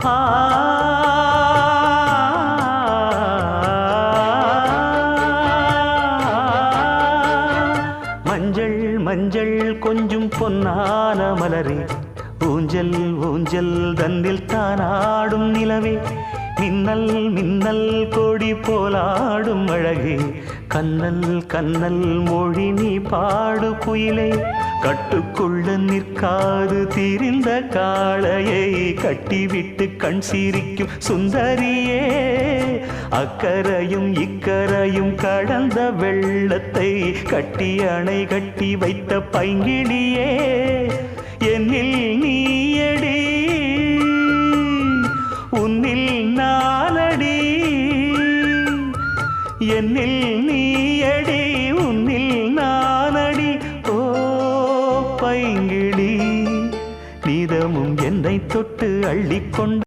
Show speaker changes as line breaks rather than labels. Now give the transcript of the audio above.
ஆ மஞ்சள் மஞ்சள் கொஞ்சம் பொன்னான மலரே, ஊஞ்சல் ஊஞ்சல் தன்னில் தானாடும் நிலவே, மின்னல் மின்னல் கொடி போலாடும் அழகே, கண்ணல் கண்ணல் மொழி நீ பாடு குயிலே, கட்டுக்குள்ள நிற்காது திரிந்த காளையை கட்டிவிட்டு கண் சிரிக்கும் சுந்தரியே, அக்கரையும் இக்கரையும் கடந்த வெள்ளத்தை கட்டி அணை கட்டி வைத்த பைங்கிளியே, என்னில் நீயடி உன்னில் நானடி, என்னில் நீயடி உன்னில் நானடி. ஓ பைங்கிளி, நீதமும் என்னை தொட்டு அள்ளிக்கொண்டு